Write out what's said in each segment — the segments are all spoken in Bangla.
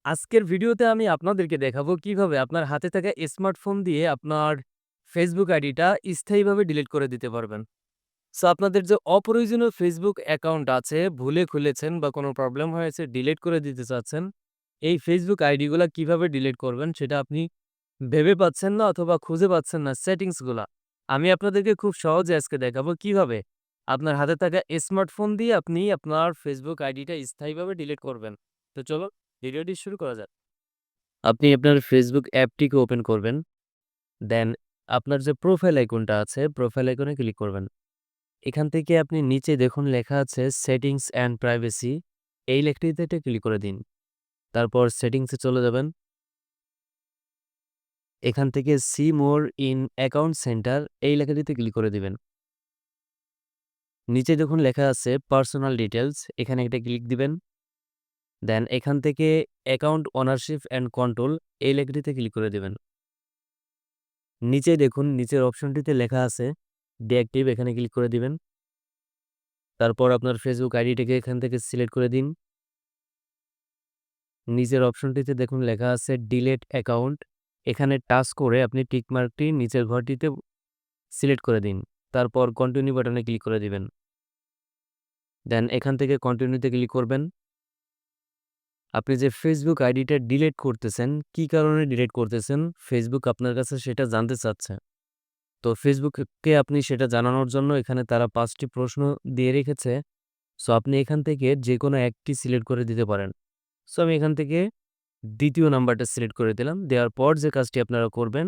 আজকের ভিডিওতে আমি আপনাদেরকে দেখাবো কিভাবে আপনার হাতে থাকা স্মার্টফোন দিয়ে আপনার ফেসবুক আইডিটা স্থায়ীভাবে ডিলিট করে দিতে পারবেন। সো আপনাদের যে অপ্রয়োজনীয় ফেসবুক অ্যাকাউন্ট আছে, ভুলে খুলেছেন বা কোনো প্রবলেম হয়েছে ডিলিট করে দিতে চাচ্ছেন, এই ফেসবুক আইডিগুলা কিভাবে ডিলিট করবেন সেটা আপনি ভেবে পাচ্ছেন না অথবা খুঁজে পাচ্ছেন না সেটিংসগুলা। আমি আপনাদেরকে খুব সহজে আজকে দেখাবো কিভাবে আপনার হাতে থাকা স্মার্টফোন দিয়ে আপনি আপনার ফেসবুক আইডিটা স্থায়ীভাবে ডিলিট করবেন। তো চলো ভিডিওটি শুরু করা যাক। আপনি আপনার ফেসবুক অ্যাপটিকে ওপেন করবেন। দেন আপনার যে প্রোফাইল আইকনটা আছে, প্রোফাইল আইকনে ক্লিক করবেন। এখান থেকে আপনি নিচে দেখুন লেখা আছে সেটিংস অ্যান্ড প্রাইভেসি। এই লেখাটিতে ক্লিক করে দিন। তারপর সেটিংসে চলে যাবেন। এখান থেকে see more in account centre এই লেখাটিতে ক্লিক করে দিবেন। নিচে দেখুন লেখা আছে পার্সোনাল ডিটেইলস, এখানে একটা ক্লিক দিবেন। দেন এখান থেকে অ্যাকাউন্ট ওনারশিপ অ্যান্ড কন্ট্রোল এই লেখাটিতে ক্লিক করে দিবেন। নিচে দেখুন নিচের অপশনটিতে লেখা আছে ডিঅ্যাক্টিভ, এখানে ক্লিক করে দিবেন। তারপর আপনার ফেসবুক আইডিটাকে এখান থেকে সিলেক্ট করে দিন। নিচের অপশনটিতে দেখুন লেখা আছে ডিলিট অ্যাকাউন্ট, এখানে টাচ করে আপনি টিক মার্কটি নিচের ঘরটিতে সিলেক্ট করে দিন। তারপর কন্টিনিউ বাটনে ক্লিক করে দিবেন। দেন এখান থেকে কন্টিনিউতে ক্লিক করবেন। আপনি যে ফেসবুক আইডিটা ডিলিট করতেছেন, কি কারণে ডিলিট করতেছেন? ফেসবুক আপনার কাছে সেটা জানতে চাচ্ছে। তো ফেসবুককে আপনি সেটা জানানোর জন্য এখানে তারা ৫ টি প্রশ্ন দিয়ে রেখেছে। সো আপনি এখান থেকে যেকোনো একটি সিলেক্ট করে দিতে পারেন। সো আমি এখান থেকে ২য় নাম্বারটা সিলেক্ট করে দিলাম। দেওয়ার পর যে কাজটি আপনারা করবেন,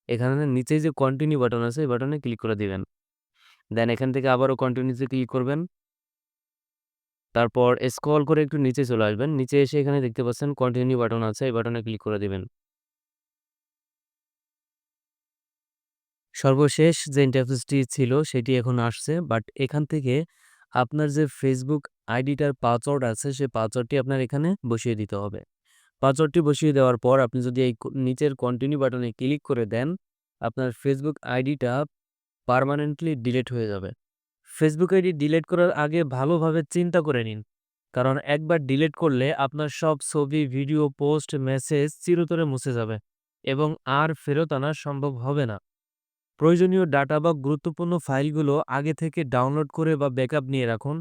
এখানে নিচে যে কন্টিনিউ বাটন আছে এই বাটনে ক্লিক করে দিবেন। দেন এখান থেকে আবারও কন্টিনিউতে ক্লিক করবেন। তারপর স্ক্রল করে একটু নিচে চলে আসবেন। নিচে এসে এখানে দেখতে পাচ্ছেন কন্টিনিউ বাটন আছে, এই বাটনে ক্লিক করে দিবেন। সর্বশেষ যে ইন্টারফেসটি ছিল সেটি এখন আসছে। বাট এখান থেকে আপনার যে ফেসবুক আইডিটার পাসওয়ার্ড আছে সেই পাসওয়ার্ডটি আপনার এখানে বসিয়ে দিতে হবে। পাসওয়ার্ডটি বসিয়ে দেওয়ার পর আপনি যদি এই নিচের কন্টিনিউ বাটনে ক্লিক করে দেন, আপনার ফেসবুক আইডিটা পার্মানেন্টলি ডিলিট হয়ে যাবে। ফেসবুক আইডি ডিলিট করার আগে ভালোভাবে চিন্তা করে নিন। কারণ একবার ডিলিট করলে আপনার সব ছবি, ভিডিও, পোস্ট, মেসেজ চিরতরে মুছে যাবে এবং আর ফেরত আনা সম্ভব হবে না। প্রয়োজনীয় ডাটা বা গুরুত্বপূর্ণ ফাইলগুলো আগে থেকে ডাউনলোড করে বা ব্যাকআপ নিয়ে রাখুন।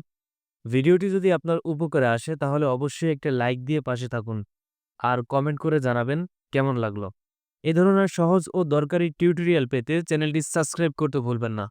ভিডিওটি যদি আপনার উপকারে আসে তাহলে অবশ্যই একটা লাইক দিয়ে পাশে থাকুন আর কমেন্ট করে জানাবেন কেমন লাগলো। এ ধরনের সহজ ও দরকারি টিউটোরিয়াল পেতে চ্যানেলটি সাবস্ক্রাইব করতে ভুলবেন না।